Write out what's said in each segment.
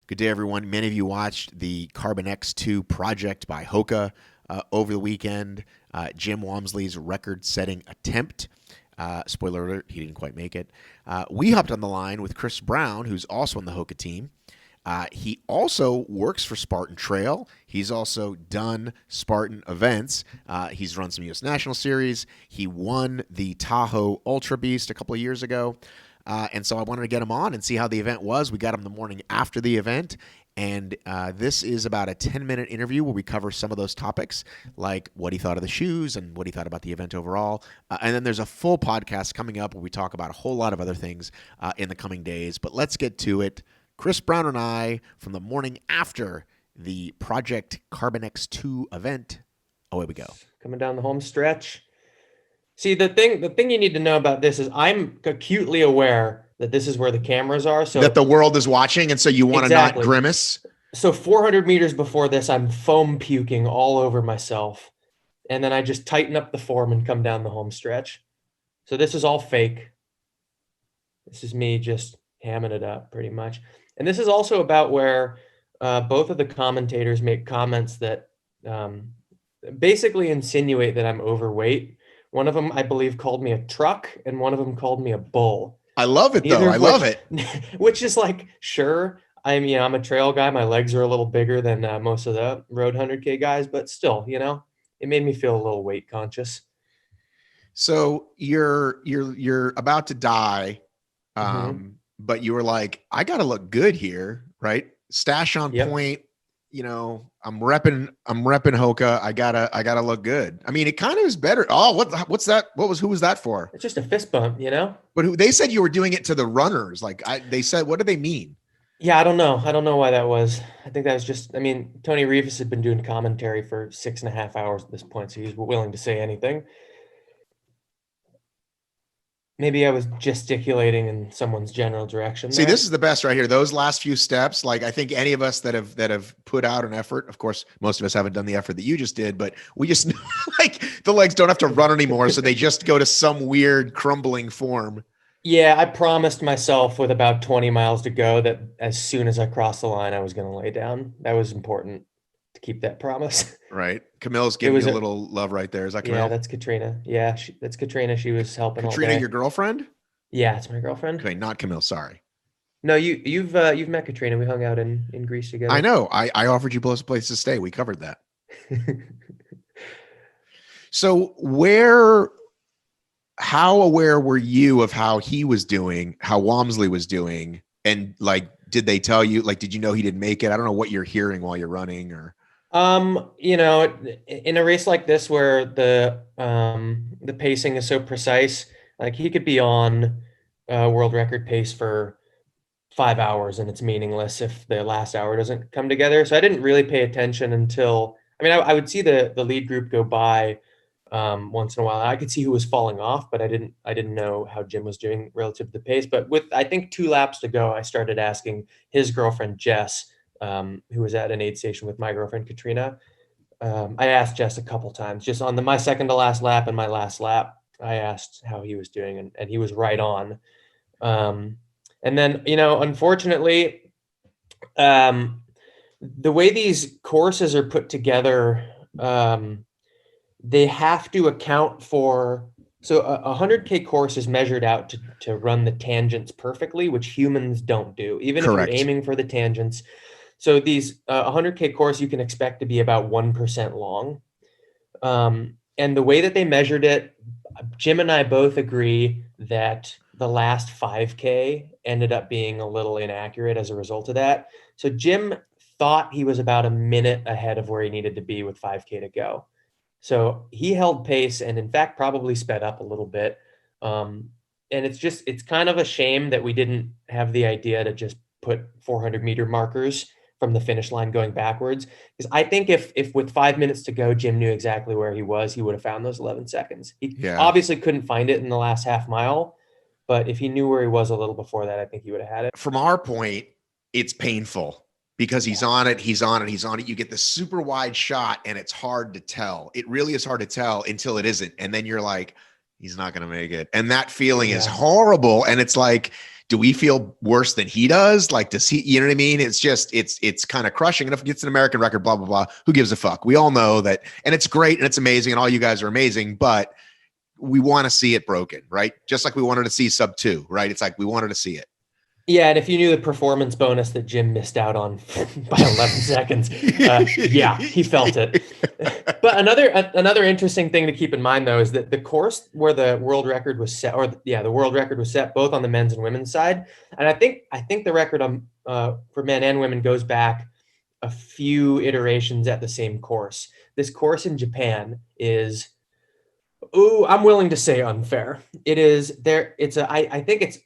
Good day, everyone. Many of you watched the Carbon X2 project by Hoka over the weekend. Jim Walmsley's record-setting attempt. Spoiler alert, he didn't quite make it. We hopped on the line with Kris Brown, who's also on the Hoka team. He also works for Spartan Trail. He's also done Spartan events. He's run some U.S. National Series. He won the Tahoe Ultra Beast a couple of years ago. And so I wanted to get him on and see how the event was. We got him the morning after the event. And this is about a 10-minute interview where we cover some of those topics, like what he thought of the shoes and what he thought about the event overall. And then there's a full podcast coming up where we talk about a whole lot of other things in the coming days. But let's get to it. Kris Brown and I, from the morning after the Project Carbon X2 event, away we go. Coming down the home stretch. See, the thing you need to know about this is I'm acutely aware that this is where the cameras are. So that the world is watching, and so you want to not grimace. So 400 meters before this, I'm foam puking all over myself. And then I just tighten up the form and come down the home stretch. So this is all fake. This is me just hamming it up pretty much. And this is also about where both of the commentators make comments that basically insinuate that I'm overweight. One of them, I believe, called me a truck, and one of them called me a bull. I love it, though. I love it. Which is like, sure, I'm a trail guy. My legs are a little bigger than most of the road 100K guys, but still, it made me feel a little weight conscious. So you're about to die, but you were like, I got to look good here, right? Stash on point. I'm repping Hoka. I gotta look good. I mean, it kind of is better. Oh, what's that? Who was that for? It's just a fist bump, But they said you were doing it to the runners. They said, what do they mean? Yeah, I don't know why that was. I think that was just, Tony Rivas had been doing commentary for 6.5 hours at this point, so he's willing to say anything. Maybe I was gesticulating in someone's general direction. See, this is the best right here. Those last few steps, I think any of us that have put out an effort, of course, most of us haven't done the effort that you just did, but we just the legs don't have to run anymore. So they just go to some weird crumbling form. Yeah. I promised myself with about 20 miles to go that as soon as I crossed the line, I was going to lay down. That was important to keep that promise. Right. Camille's giving you a little love right there. Is that Camille? Yeah, that's Katrina. Yeah, that's Katrina. She was helping. Katrina, your girlfriend? Yeah, it's my girlfriend. Okay, not Camille. Sorry. No, you've met Katrina. We hung out in Greece together. I know. I offered you both a place to stay. We covered that. So how aware were you of how he was doing, how Walmsley was doing, and did they tell you? Did you know he didn't make it? I don't know what you're hearing while you're running, or. In a race like this where the pacing is so precise, he could be on world record pace for 5 hours and it's meaningless if the last hour doesn't come together. So I didn't really pay attention until, I would see the lead group go by once in a while. I could see who was falling off, but I didn't know how Jim was doing relative to the pace. But with, I think, 2 laps to go, I started asking his girlfriend, Jess, who was at an aid station with my girlfriend, Katrina. I asked Jess a couple times, just on my second to last lap and my last lap, I asked how he was doing, and he was right on. And then, unfortunately, the way these courses are put together, they have to account for, so a 100K course is measured out to run the tangents perfectly, which humans don't do, even Correct. If you're aiming for the tangents. So these 100K course, you can expect to be about 1% long. And the way that they measured it, Jim and I both agree that the last 5K ended up being a little inaccurate as a result of that. So Jim thought he was about a minute ahead of where he needed to be with 5K to go. So he held pace and in fact probably sped up a little bit. And it's kind of a shame that we didn't have the idea to just put 400 meter markers from the finish line going backwards. Because I think if with 5 minutes to go, Jim knew exactly where he was, he would have found those 11 seconds. He obviously couldn't find it in the last half mile, but if he knew where he was a little before that, I think he would have had it. From our point, it's painful because he's on it. You get this super wide shot and it's hard to tell. It really is hard to tell until it isn't. And then you're like, He's not going to make it. And that feeling is Yeah. horrible. And it's like, do we feel worse than he does? Like, does he, you know what I mean? It's just, it's kind of crushing. And if it gets an American record, blah, blah, blah, who gives a fuck? We all know that. And it's great and it's amazing. And all you guys are amazing, but we want to see it broken, right? Just like we wanted to see sub 2, right? It's like, we wanted to see it. Yeah, and if you knew the performance bonus that Jim missed out on by 11 seconds, yeah, he felt it. But another interesting thing to keep in mind, though, is that the course where the world record was set, the world record was set both on the men's and women's side, and I think the record for men and women goes back a few iterations at the same course. This course in Japan is, I'm willing to say unfair. It is there. I think it's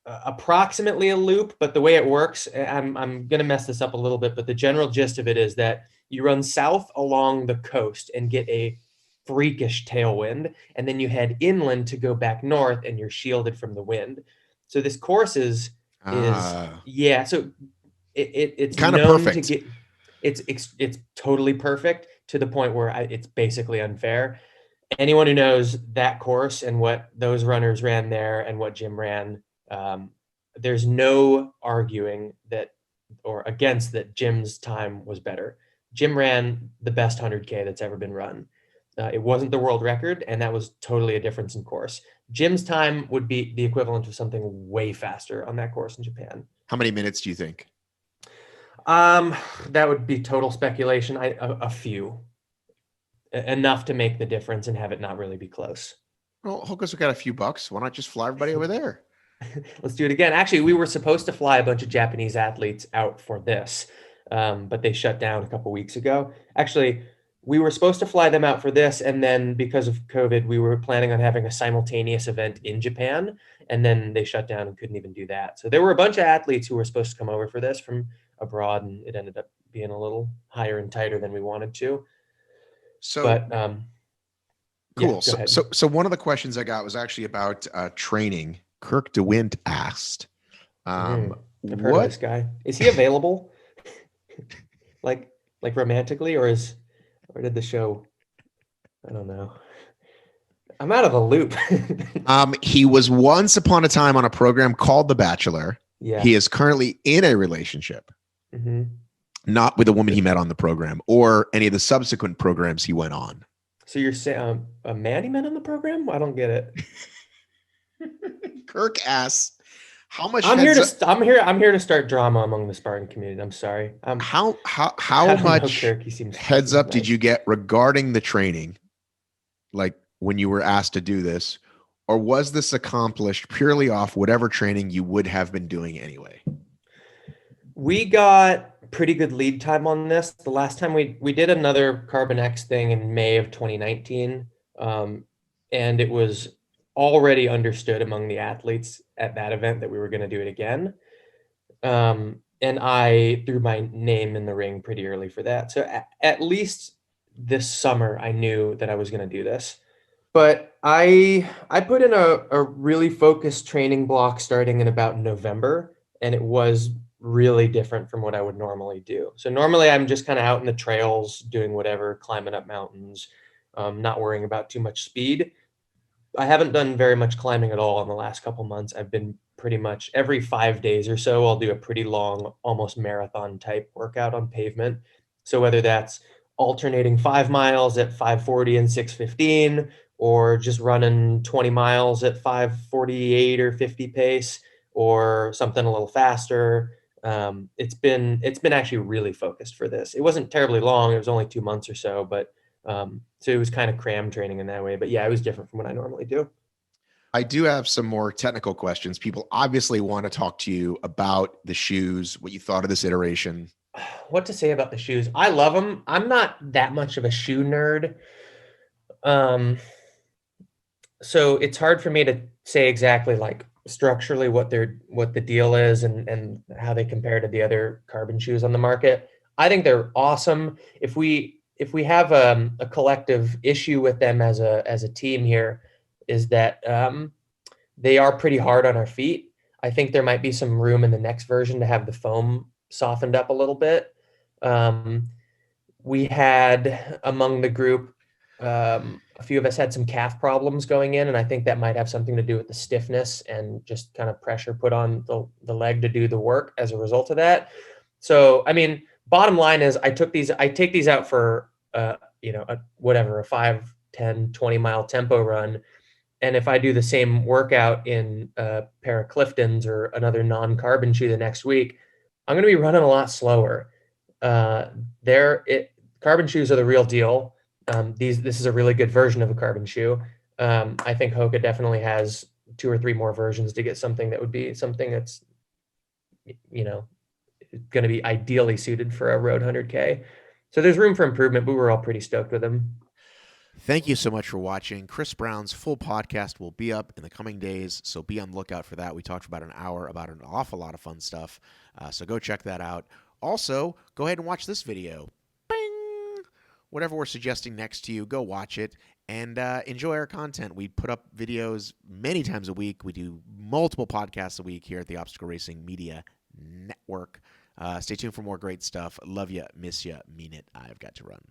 approximately a loop, but the way it works, I'm going to mess this up a little bit, but the general gist of it is that you run south along the coast and get a freakish tailwind, and then you head inland to go back north and you're shielded from the wind. So this course is yeah, so it's kind of known perfect. to get it's totally perfect to the point where it's basically unfair. Anyone who knows that course and what those runners ran there and what Jim ran, there's no arguing that or against that Jim's time was better. Jim ran the best 100K that's ever been run. It wasn't the world record, and that was totally a difference in course. Jim's time would be the equivalent of something way faster on that course in Japan. How many minutes do you think? That would be total speculation. A few. Enough to make the difference and have it not really be close. Well, Hoka's got a few bucks. Why not just fly everybody over there? Let's do it again. Actually, we were supposed to fly a bunch of Japanese athletes out for this, but they shut down a couple weeks ago. Actually, we were supposed to fly them out for this, and then because of COVID, we were planning on having a simultaneous event in Japan, and then they shut down and couldn't even do that. So there were a bunch of athletes who were supposed to come over for this from abroad, and it ended up being a little higher and tighter than we wanted to. So, but cool. Yeah, so one of the questions I got was actually about training. Kirk DeWint asked, I've heard of this guy. Is he available? like romantically, or did the show? I don't know. I'm out of the loop. He was once upon a time on a program called The Bachelor. Yeah. He is currently in a relationship, not with a woman he met on the program or any of the subsequent programs he went on. So you're saying a man he met on the program? I don't get it. Kirk asks, "How much?" I'm here to start drama among the Spartan community. I'm sorry. How much heads up did you get regarding the training, like when you were asked to do this, or was this accomplished purely off whatever training you would have been doing anyway? We got pretty good lead time on this. The last time we did another Carbon X thing in May of 2019, and it was already understood among the athletes at that event that we were going to do it again. And I threw my name in the ring pretty early for that. So at least this summer, I knew that I was going to do this. But I put in a really focused training block starting in about November, and it was really different from what I would normally do. So normally I'm just kind of out in the trails doing whatever, climbing up mountains, not worrying about too much speed. I haven't done very much climbing at all in the last couple months. I've been pretty much every 5 days or so, I'll do a pretty long, almost marathon type workout on pavement. So whether that's alternating 5 miles at 5:40 and 6:15, or just running 20 miles at 5:48 or 50 pace, or something a little faster. It's been actually really focused for this. It wasn't terribly long. It was only 2 months or so, but so it was kind of cram training in that way. But yeah, it was different from what I normally do. I do have some more technical questions. People obviously want to talk to you about the shoes, what you thought of this iteration. What to say about the shoes? I love them. I'm not that much of a shoe nerd. So it's hard for me to say exactly like structurally what the deal is and how they compare to the other carbon shoes on the market. I think they're awesome. If we have a collective issue with them as a team here, is that they are pretty hard on our feet. I think there might be some room in the next version to have the foam softened up a little bit. We had among the group A few of us had some calf problems going in, and I think that might have something to do with the stiffness and just kind of pressure put on the leg to do the work as a result of that. So, I mean, bottom line is I take these out for, a 5, 10, 20 mile tempo run. And if I do the same workout in a pair of Cliftons or another non-carbon shoe the next week, I'm going to be running a lot slower. Uh, they're it Carbon shoes are the real deal. This is a really good version of a carbon shoe. I think Hoka definitely has 2 or 3 more versions to get something that would be something that's, you know, going to be ideally suited for a road 100K. So there's room for improvement, but we're all pretty stoked with them. Thank you so much for watching. Kris Brown's full podcast will be up in the coming days, so be on the lookout for that. We talked for about an hour about an awful lot of fun stuff, so go check that out. Also, go ahead and watch this video. Bing! Whatever we're suggesting next to you, go watch it and enjoy our content. We put up videos many times a week. We do multiple podcasts a week here at the Obstacle Racing Media Network. Stay tuned for more great stuff. Love ya, miss ya, mean it. I've got to run.